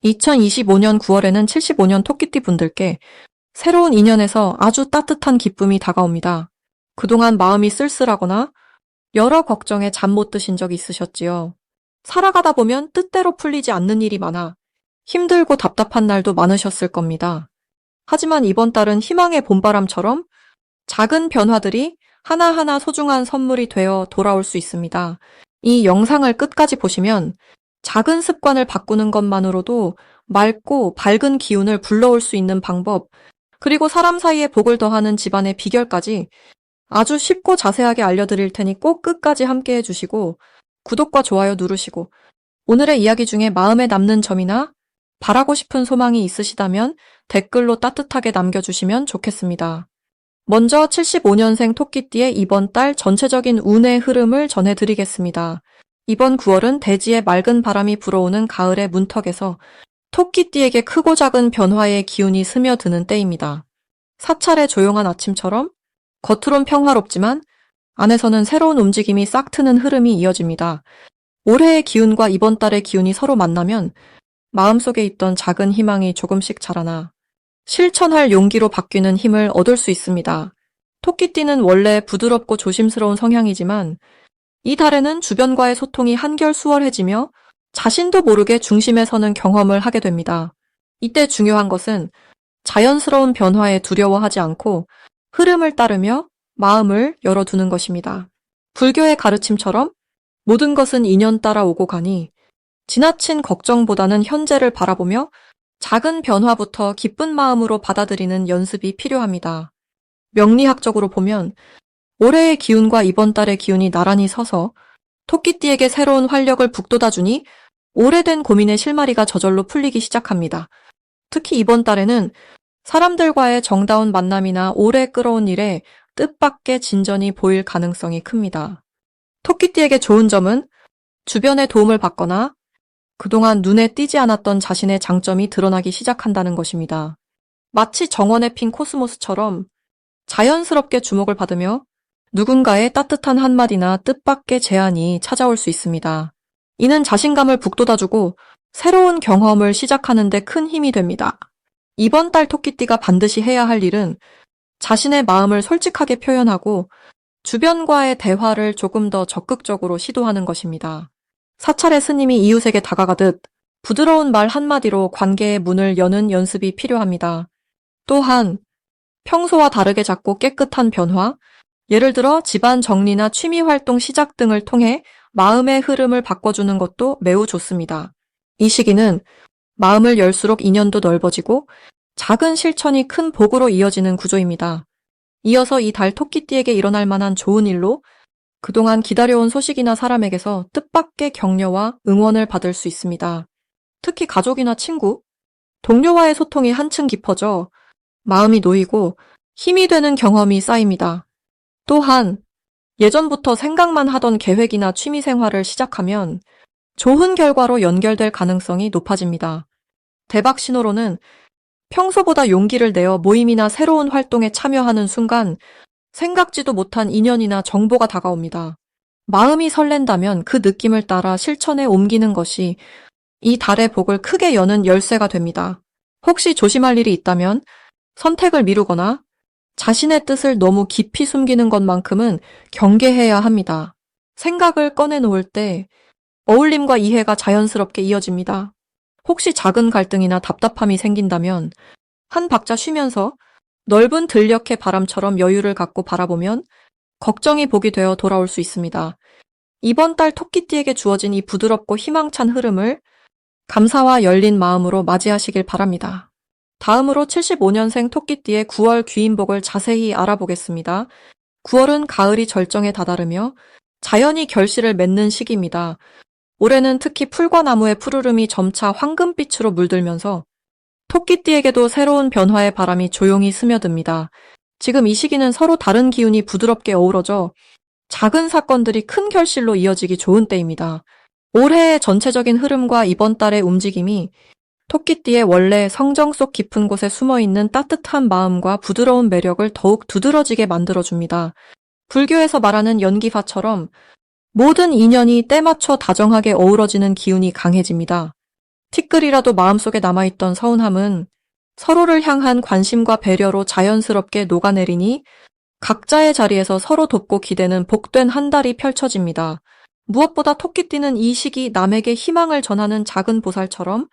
2025년 9월에는 75년 토끼띠 분들께 새로운 인연에서 아주 따뜻한 기쁨이 다가옵니다. 그동안 마음이 쓸쓸하거나 여러 걱정에 잠 못 드신 적 있으셨지요? 살아가다 보면 뜻대로 풀리지 않는 일이 많아 힘들고 답답한 날도 많으셨을 겁니다. 하지만 이번 달은 희망의 봄바람처럼 작은 변화들이 하나하나 소중한 선물이 되어 돌아올 수 있습니다. 이 영상을 끝까지 보시면 작은 습관을 바꾸는 것만으로도 맑고 밝은 기운을 불러올 수 있는 방법, 그리고 사람 사이에 복을 더하는 집안의 비결까지 아주 쉽고 자세하게 알려드릴 테니 꼭 끝까지 함께 해주시고 구독과 좋아요 누르시고 오늘의 이야기 중에 마음에 남는 점이나 바라고 싶은 소망이 있으시다면 댓글로 따뜻하게 남겨주시면 좋겠습니다. 먼저 75년생 토끼띠의 이번 달 전체적인 운의 흐름을 전해드리겠습니다. 이번 9월은 대지의 맑은 바람이 불어오는 가을의 문턱에서 토끼띠에게 크고 작은 변화의 기운이 스며드는 때입니다. 사찰의 조용한 아침처럼 겉으론 평화롭지만 안에서는 새로운 움직임이 싹 트는 흐름이 이어집니다. 올해의 기운과 이번 달의 기운이 서로 만나면 마음속에 있던 작은 희망이 조금씩 자라나 실천할 용기로 바뀌는 힘을 얻을 수 있습니다. 토끼띠는 원래 부드럽고 조심스러운 성향이지만 이 달에는 주변과의 소통이 한결 수월해지며 자신도 모르게 중심에 서는 경험을 하게 됩니다. 이때 중요한 것은 자연스러운 변화에 두려워하지 않고 흐름을 따르며 마음을 열어두는 것입니다. 불교의 가르침처럼 모든 것은 인연 따라 오고 가니 지나친 걱정보다는 현재를 바라보며 작은 변화부터 기쁜 마음으로 받아들이는 연습이 필요합니다. 명리학적으로 보면 올해의 기운과 이번 달의 기운이 나란히 서서 토끼띠에게 새로운 활력을 북돋아주니 오래된 고민의 실마리가 저절로 풀리기 시작합니다. 특히 이번 달에는 사람들과의 정다운 만남이나 오래 끌어온 일에 뜻밖의 진전이 보일 가능성이 큽니다. 토끼띠에게 좋은 점은 주변의 도움을 받거나 그동안 눈에 띄지 않았던 자신의 장점이 드러나기 시작한다는 것입니다. 마치 정원에 핀 코스모스처럼 자연스럽게 주목을 받으며 누군가의 따뜻한 한마디나 뜻밖의 제안이 찾아올 수 있습니다. 이는 자신감을 북돋아주고 새로운 경험을 시작하는 데 큰 힘이 됩니다. 이번 달 토끼띠가 반드시 해야 할 일은 자신의 마음을 솔직하게 표현하고 주변과의 대화를 조금 더 적극적으로 시도하는 것입니다. 사찰의 스님이 이웃에게 다가가듯 부드러운 말 한마디로 관계의 문을 여는 연습이 필요합니다. 또한 평소와 다르게 작고 깨끗한 변화, 예를 들어 집안 정리나 취미 활동 시작 등을 통해 마음의 흐름을 바꿔주는 것도 매우 좋습니다. 이 시기는 마음을 열수록 인연도 넓어지고 작은 실천이 큰 복으로 이어지는 구조입니다. 이어서 이 달 토끼띠에게 일어날 만한 좋은 일로 그동안 기다려온 소식이나 사람에게서 뜻밖의 격려와 응원을 받을 수 있습니다. 특히 가족이나 친구, 동료와의 소통이 한층 깊어져 마음이 놓이고 힘이 되는 경험이 쌓입니다. 또한 예전부터 생각만 하던 계획이나 취미 생활을 시작하면 좋은 결과로 연결될 가능성이 높아집니다. 대박 신호로는 평소보다 용기를 내어 모임이나 새로운 활동에 참여하는 순간 생각지도 못한 인연이나 정보가 다가옵니다. 마음이 설렌다면 그 느낌을 따라 실천에 옮기는 것이 이 달의 복을 크게 여는 열쇠가 됩니다. 혹시 조심할 일이 있다면 선택을 미루거나 자신의 뜻을 너무 깊이 숨기는 것만큼은 경계해야 합니다. 생각을 꺼내놓을 때 어울림과 이해가 자연스럽게 이어집니다. 혹시 작은 갈등이나 답답함이 생긴다면 한 박자 쉬면서 넓은 들녘의 바람처럼 여유를 갖고 바라보면 걱정이 복이 되어 돌아올 수 있습니다. 이번 달 토끼띠에게 주어진 이 부드럽고 희망찬 흐름을 감사와 열린 마음으로 맞이하시길 바랍니다. 다음으로 75년생 토끼띠의 9월 귀인복을 자세히 알아보겠습니다. 9월은 가을이 절정에 다다르며 자연이 결실을 맺는 시기입니다. 올해는 특히 풀과 나무의 푸르름이 점차 황금빛으로 물들면서 토끼띠에게도 새로운 변화의 바람이 조용히 스며듭니다. 지금 이 시기는 서로 다른 기운이 부드럽게 어우러져 작은 사건들이 큰 결실로 이어지기 좋은 때입니다. 올해의 전체적인 흐름과 이번 달의 움직임이 토끼띠의 원래 성정 속 깊은 곳에 숨어있는 따뜻한 마음과 부드러운 매력을 더욱 두드러지게 만들어줍니다. 불교에서 말하는 연기파처럼 모든 인연이 때맞춰 다정하게 어우러지는 기운이 강해집니다. 티끌이라도 마음속에 남아있던 서운함은 서로를 향한 관심과 배려로 자연스럽게 녹아내리니 각자의 자리에서 서로 돕고 기대는 복된 한 달이 펼쳐집니다. 무엇보다 토끼띠는 이 시기 남에게 희망을 전하는 작은 보살처럼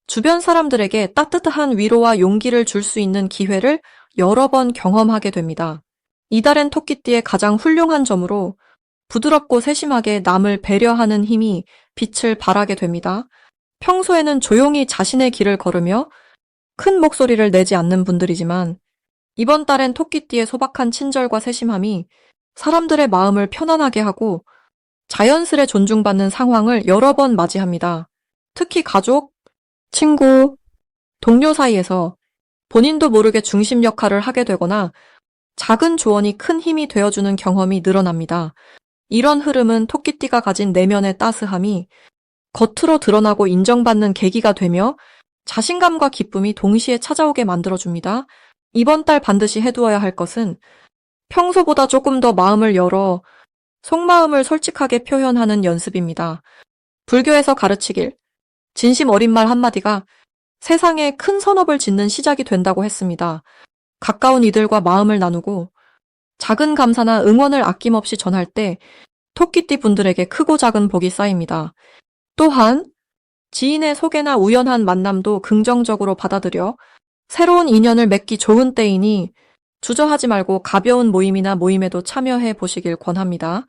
주변 사람들에게 따뜻한 위로와 용기를 줄 수 있는 기회를 여러 번 경험하게 됩니다. 이달엔 토끼띠의 가장 훌륭한 점으로 부드럽고 세심하게 남을 배려하는 힘이 빛을 발하게 됩니다. 평소에는 조용히 자신의 길을 걸으며 큰 목소리를 내지 않는 분들이지만 이번 달엔 토끼띠의 소박한 친절과 세심함이 사람들의 마음을 편안하게 하고 자연스레 존중받는 상황을 여러 번 맞이합니다. 특히 가족, 친구, 동료 사이에서 본인도 모르게 중심 역할을 하게 되거나 작은 조언이 큰 힘이 되어주는 경험이 늘어납니다. 이런 흐름은 토끼띠가 가진 내면의 따스함이 겉으로 드러나고 인정받는 계기가 되며 자신감과 기쁨이 동시에 찾아오게 만들어줍니다. 이번 달 반드시 해두어야 할 것은 평소보다 조금 더 마음을 열어 속마음을 솔직하게 표현하는 연습입니다. 불교에서 가르치길 진심 어린 말 한마디가 세상에 큰 선업을 짓는 시작이 된다고 했습니다. 가까운 이들과 마음을 나누고 작은 감사나 응원을 아낌없이 전할 때 토끼띠 분들에게 크고 작은 복이 쌓입니다. 또한 지인의 소개나 우연한 만남도 긍정적으로 받아들여 새로운 인연을 맺기 좋은 때이니 주저하지 말고 가벼운 모임이나 모임에도 참여해 보시길 권합니다.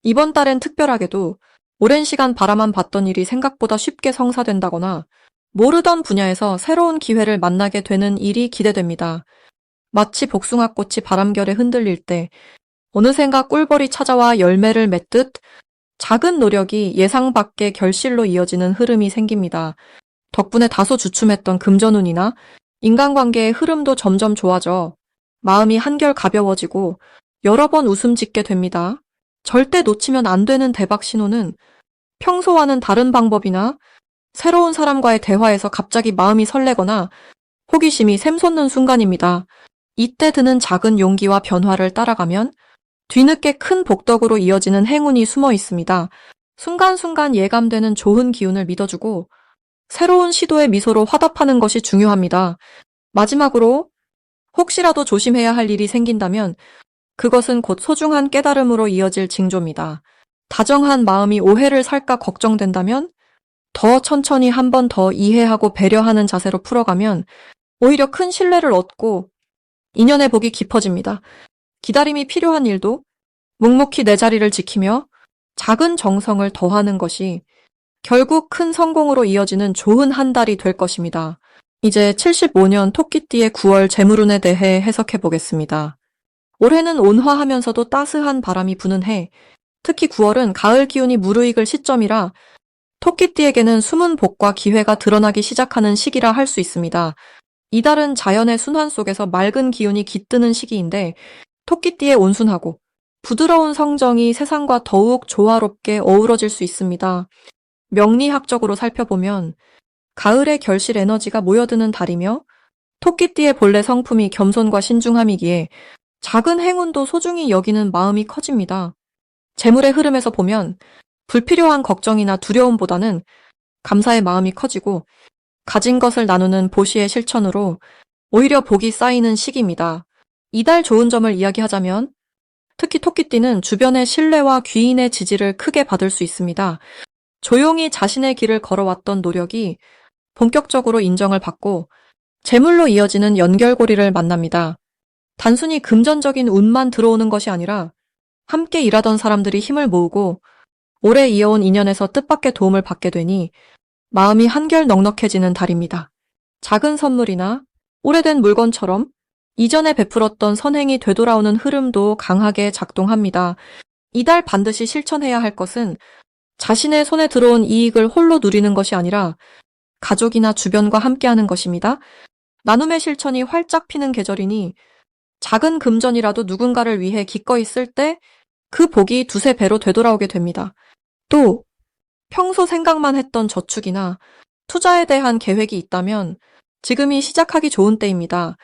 이번 달엔 특별하게도 오랜 시간 바라만 봤던 일이 생각보다 쉽게 성사된다거나 모르던 분야에서 새로운 기회를 만나게 되는 일이 기대됩니다. 마치 복숭아꽃이 바람결에 흔들릴 때 어느샌가 꿀벌이 찾아와 열매를 맺듯 작은 노력이 예상 밖의 결실로 이어지는 흐름이 생깁니다. 덕분에 다소 주춤했던 금전운이나 인간관계의 흐름도 점점 좋아져 마음이 한결 가벼워지고 여러 번 웃음 짓게 됩니다. 절대 놓치면 안 되는 대박 신호는 평소와는 다른 방법이나 새로운 사람과의 대화에서 갑자기 마음이 설레거나 호기심이 샘솟는 순간입니다. 이때 드는 작은 용기와 변화를 따라가면 뒤늦게 큰 복덕으로 이어지는 행운이 숨어 있습니다. 순간순간 예감되는 좋은 기운을 믿어주고 새로운 시도의 미소로 화답하는 것이 중요합니다. 마지막으로 혹시라도 조심해야 할 일이 생긴다면 그것은 곧 소중한 깨달음으로 이어질 징조입니다. 다정한 마음이 오해를 살까 걱정된다면 더 천천히 한 번 더 이해하고 배려하는 자세로 풀어가면 오히려 큰 신뢰를 얻고 인연의 복이 깊어집니다. 기다림이 필요한 일도 묵묵히 내 자리를 지키며 작은 정성을 더하는 것이 결국 큰 성공으로 이어지는 좋은 한 달이 될 것입니다. 이제 75년 토끼띠의 9월 재물운에 대해 해석해 보겠습니다. 올해는 온화하면서도 따스한 바람이 부는 해, 특히 9월은 가을 기운이 무르익을 시점이라 토끼띠에게는 숨은 복과 기회가 드러나기 시작하는 시기라 할 수 있습니다. 이달은 자연의 순환 속에서 맑은 기운이 깃드는 시기인데 토끼띠의 온순하고 부드러운 성정이 세상과 더욱 조화롭게 어우러질 수 있습니다. 명리학적으로 살펴보면 가을의 결실 에너지가 모여드는 달이며 토끼띠의 본래 성품이 겸손과 신중함이기에 작은 행운도 소중히 여기는 마음이 커집니다. 재물의 흐름에서 보면 불필요한 걱정이나 두려움보다는 감사의 마음이 커지고 가진 것을 나누는 보시의 실천으로 오히려 복이 쌓이는 시기입니다. 이달 좋은 점을 이야기하자면 특히 토끼띠는 주변의 신뢰와 귀인의 지지를 크게 받을 수 있습니다. 조용히 자신의 길을 걸어왔던 노력이 본격적으로 인정을 받고 재물로 이어지는 연결고리를 만납니다. 단순히 금전적인 운만 들어오는 것이 아니라 함께 일하던 사람들이 힘을 모으고 오래 이어온 인연에서 뜻밖의 도움을 받게 되니 마음이 한결 넉넉해지는 달입니다. 작은 선물이나 오래된 물건처럼 이전에 베풀었던 선행이 되돌아오는 흐름도 강하게 작동합니다. 이달 반드시 실천해야 할 것은 자신의 손에 들어온 이익을 홀로 누리는 것이 아니라 가족이나 주변과 함께하는 것입니다. 나눔의 실천이 활짝 피는 계절이니 작은 금전이라도 누군가를 위해 기꺼이 쓸 때 그 복이 두세 배로 되돌아오게 됩니다. 또 평소 생각만 했던 저축이나 투자에 대한 계획이 있다면 지금이 시작하기 좋은 때입니다.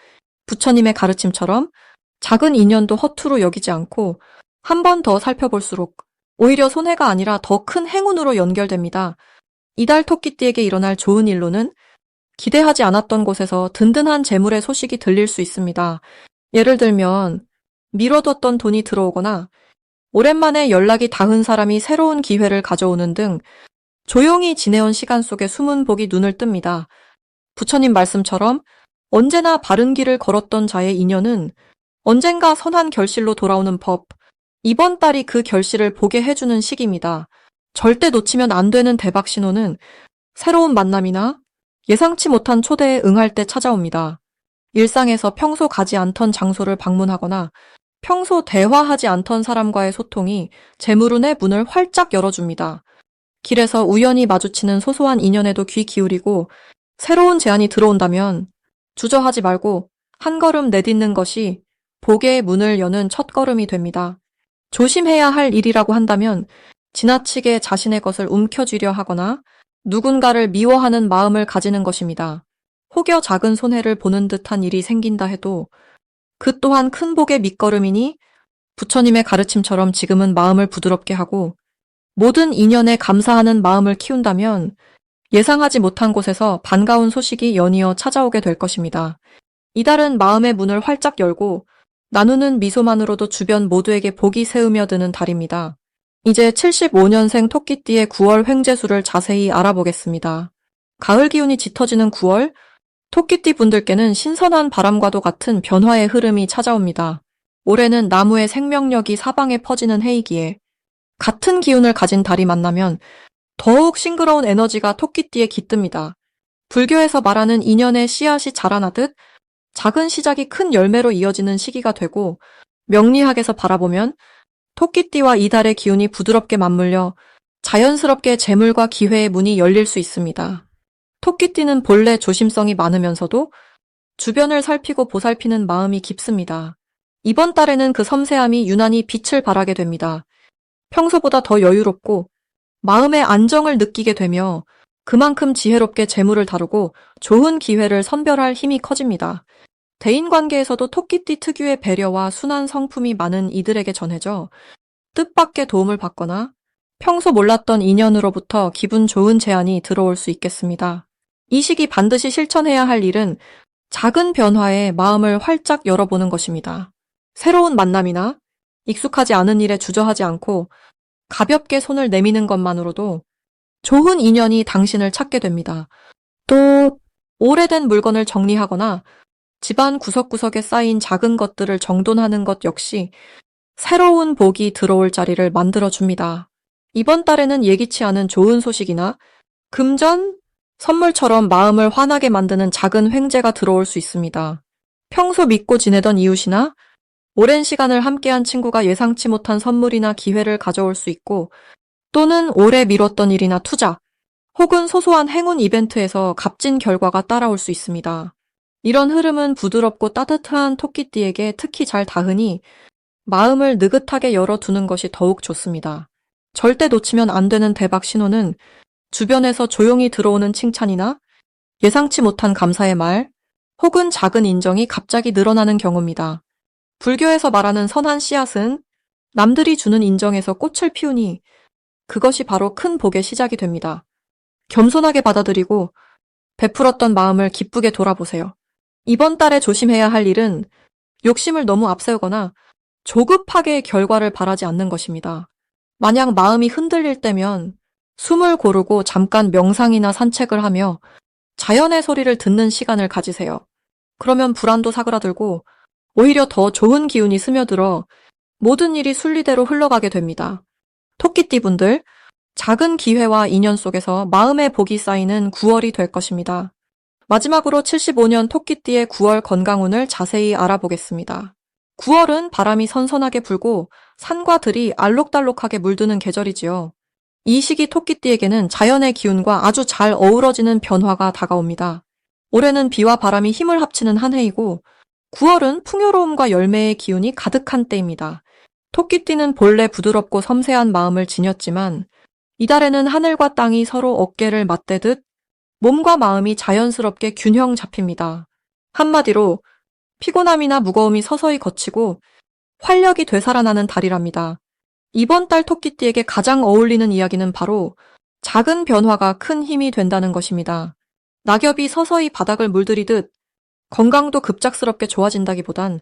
부처님의 가르침처럼 작은 인연도 허투루 여기지 않고 한 번 더 살펴볼수록 오히려 손해가 아니라 더 큰 행운으로 연결됩니다. 이달 토끼띠에게 일어날 좋은 일로는 기대하지 않았던 곳에서 든든한 재물의 소식이 들릴 수 있습니다. 예를 들면 미뤄뒀던 돈이 들어오거나 오랜만에 연락이 닿은 사람이 새로운 기회를 가져오는 등 조용히 지내온 시간 속에 숨은 복이 눈을 뜹니다. 부처님 말씀처럼 언제나 바른 길을 걸었던 자의 인연은 언젠가 선한 결실로 돌아오는 법, 이번 달이 그 결실을 보게 해주는 시기입니다. 절대 놓치면 안 되는 대박 신호는 새로운 만남이나 예상치 못한 초대에 응할 때 찾아옵니다. 일상에서 평소 가지 않던 장소를 방문하거나 평소 대화하지 않던 사람과의 소통이 재물운의 문을 활짝 열어줍니다. 길에서 우연히 마주치는 소소한 인연에도 귀 기울이고 새로운 제안이 들어온다면 주저하지 말고 한 걸음 내딛는 것이 복의 문을 여는 첫걸음이 됩니다. 조심해야 할 일이라고 한다면 지나치게 자신의 것을 움켜쥐려 하거나 누군가를 미워하는 마음을 가지는 것입니다. 혹여 작은 손해를 보는 듯한 일이 생긴다 해도 그 또한 큰 복의 밑거름이니 부처님의 가르침처럼 지금은 마음을 부드럽게 하고 모든 인연에 감사하는 마음을 키운다면 예상하지 못한 곳에서 반가운 소식이 연이어 찾아오게 될 것입니다. 이달은 마음의 문을 활짝 열고 나누는 미소만으로도 주변 모두에게 복이 새으며드는 달입니다. 이제 75년생 토끼띠의 9월 횡재수를 자세히 알아보겠습니다. 가을 기운이 짙어지는 9월, 토끼띠 분들께는 신선한 바람과도 같은 변화의 흐름이 찾아옵니다. 올해는 나무의 생명력이 사방에 퍼지는 해이기에 같은 기운을 가진 달이 만나면 더욱 싱그러운 에너지가 토끼띠에 깃듭니다. 불교에서 말하는 인연의 씨앗이 자라나듯 작은 시작이 큰 열매로 이어지는 시기가 되고 명리학에서 바라보면 토끼띠와 이달의 기운이 부드럽게 맞물려 자연스럽게 재물과 기회의 문이 열릴 수 있습니다. 토끼띠는 본래 조심성이 많으면서도 주변을 살피고 보살피는 마음이 깊습니다. 이번 달에는 그 섬세함이 유난히 빛을 발하게 됩니다. 평소보다 더 여유롭고 마음의 안정을 느끼게 되며 그만큼 지혜롭게 재물을 다루고 좋은 기회를 선별할 힘이 커집니다. 대인관계에서도 토끼띠 특유의 배려와 순한 성품이 많은 이들에게 전해져 뜻밖의 도움을 받거나 평소 몰랐던 인연으로부터 기분 좋은 제안이 들어올 수 있겠습니다. 이 시기 반드시 실천해야 할 일은 작은 변화에 마음을 활짝 열어보는 것입니다. 새로운 만남이나 익숙하지 않은 일에 주저하지 않고 가볍게 손을 내미는 것만으로도 좋은 인연이 당신을 찾게 됩니다. 또 오래된 물건을 정리하거나 집안 구석구석에 쌓인 작은 것들을 정돈하는 것 역시 새로운 복이 들어올 자리를 만들어줍니다. 이번 달에는 예기치 않은 좋은 소식이나 금전, 선물처럼 마음을 환하게 만드는 작은 횡재가 들어올 수 있습니다. 평소 믿고 지내던 이웃이나 오랜 시간을 함께한 친구가 예상치 못한 선물이나 기회를 가져올 수 있고 또는 오래 미뤘던 일이나 투자 혹은 소소한 행운 이벤트에서 값진 결과가 따라올 수 있습니다. 이런 흐름은 부드럽고 따뜻한 토끼띠에게 특히 잘 닿으니 마음을 느긋하게 열어두는 것이 더욱 좋습니다. 절대 놓치면 안 되는 대박 신호는 주변에서 조용히 들어오는 칭찬이나 예상치 못한 감사의 말 혹은 작은 인정이 갑자기 늘어나는 경우입니다. 불교에서 말하는 선한 씨앗은 남들이 주는 인정에서 꽃을 피우니 그것이 바로 큰 복의 시작이 됩니다. 겸손하게 받아들이고 베풀었던 마음을 기쁘게 돌아보세요. 이번 달에 조심해야 할 일은 욕심을 너무 앞세우거나 조급하게 결과를 바라지 않는 것입니다. 만약 마음이 흔들릴 때면 숨을 고르고 잠깐 명상이나 산책을 하며 자연의 소리를 듣는 시간을 가지세요. 그러면 불안도 사그라들고 오히려 더 좋은 기운이 스며들어 모든 일이 순리대로 흘러가게 됩니다. 토끼띠 분들, 작은 기회와 인연 속에서 마음의 복이 쌓이는 9월이 될 것입니다. 마지막으로 75년 토끼띠의 9월 건강운을 자세히 알아보겠습니다. 9월은 바람이 선선하게 불고 산과 들이 알록달록하게 물드는 계절이지요. 이 시기 토끼띠에게는 자연의 기운과 아주 잘 어우러지는 변화가 다가옵니다. 올해는 비와 바람이 힘을 합치는 한 해이고 9월은 풍요로움과 열매의 기운이 가득한 때입니다. 토끼띠는 본래 부드럽고 섬세한 마음을 지녔지만 이달에는 하늘과 땅이 서로 어깨를 맞대듯 몸과 마음이 자연스럽게 균형 잡힙니다. 한마디로 피곤함이나 무거움이 서서히 걷히고 활력이 되살아나는 달이랍니다. 이번 달 토끼띠에게 가장 어울리는 이야기는 바로 작은 변화가 큰 힘이 된다는 것입니다. 낙엽이 서서히 바닥을 물들이듯 건강도 급작스럽게 좋아진다기보단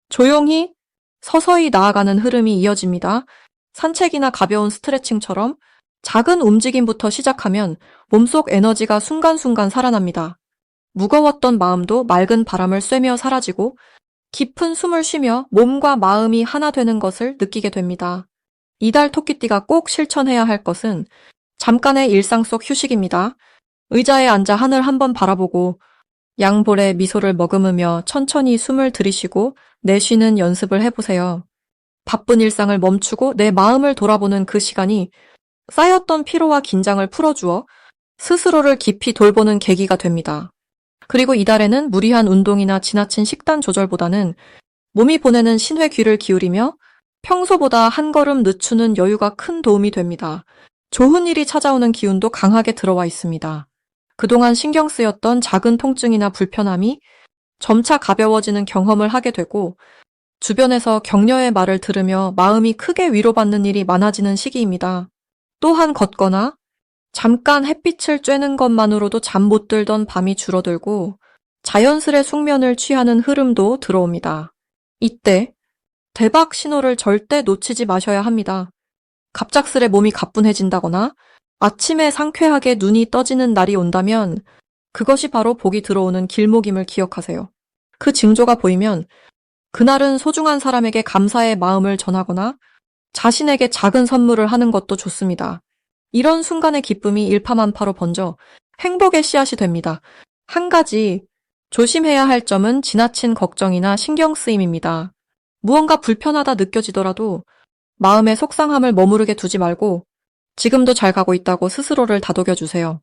조용히 서서히 나아가는 흐름이 이어집니다. 산책이나 가벼운 스트레칭처럼 작은 움직임부터 시작하면 몸속 에너지가 순간순간 살아납니다. 무거웠던 마음도 맑은 바람을 쐬며 사라지고 깊은 숨을 쉬며 몸과 마음이 하나 되는 것을 느끼게 됩니다. 이달 토끼띠가 꼭 실천해야 할 것은 잠깐의 일상 속 휴식입니다. 의자에 앉아 하늘 한번 바라보고 양볼에 미소를 머금으며 천천히 숨을 들이쉬고 내쉬는 연습을 해보세요. 바쁜 일상을 멈추고 내 마음을 돌아보는 그 시간이 쌓였던 피로와 긴장을 풀어주어 스스로를 깊이 돌보는 계기가 됩니다. 그리고 이달에는 무리한 운동이나 지나친 식단 조절보다는 몸이 보내는 신의 귀를 기울이며 평소보다 한 걸음 늦추는 여유가 큰 도움이 됩니다. 좋은 일이 찾아오는 기운도 강하게 들어와 있습니다. 그동안 신경 쓰였던 작은 통증이나 불편함이 점차 가벼워지는 경험을 하게 되고 주변에서 격려의 말을 들으며 마음이 크게 위로받는 일이 많아지는 시기입니다. 또한 걷거나 잠깐 햇빛을 쬐는 것만으로도 잠 못 들던 밤이 줄어들고 자연스레 숙면을 취하는 흐름도 들어옵니다. 이때 대박 신호를 절대 놓치지 마셔야 합니다. 갑작스레 몸이 가뿐해진다거나 아침에 상쾌하게 눈이 떠지는 날이 온다면 그것이 바로 복이 들어오는 길목임을 기억하세요. 그 징조가 보이면 그날은 소중한 사람에게 감사의 마음을 전하거나 자신에게 작은 선물을 하는 것도 좋습니다. 이런 순간의 기쁨이 일파만파로 번져 행복의 씨앗이 됩니다. 한 가지 조심해야 할 점은 지나친 걱정이나 신경 쓰임입니다. 무언가 불편하다 느껴지더라도 마음의 속상함을 머무르게 두지 말고 지금도 잘 가고 있다고 스스로를 다독여주세요.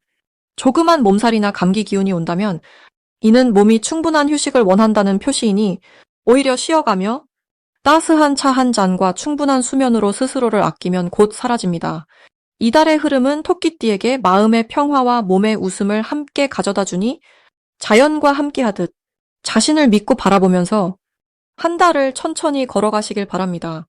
조그만 몸살이나 감기 기운이 온다면 이는 몸이 충분한 휴식을 원한다는 표시이니 오히려 쉬어가며 따스한 차 한 잔과 충분한 수면으로 스스로를 아끼면 곧 사라집니다. 이달의 흐름은 토끼띠에게 마음의 평화와 몸의 웃음을 함께 가져다 주니 자연과 함께하듯 자신을 믿고 바라보면서 한 달을 천천히 걸어가시길 바랍니다.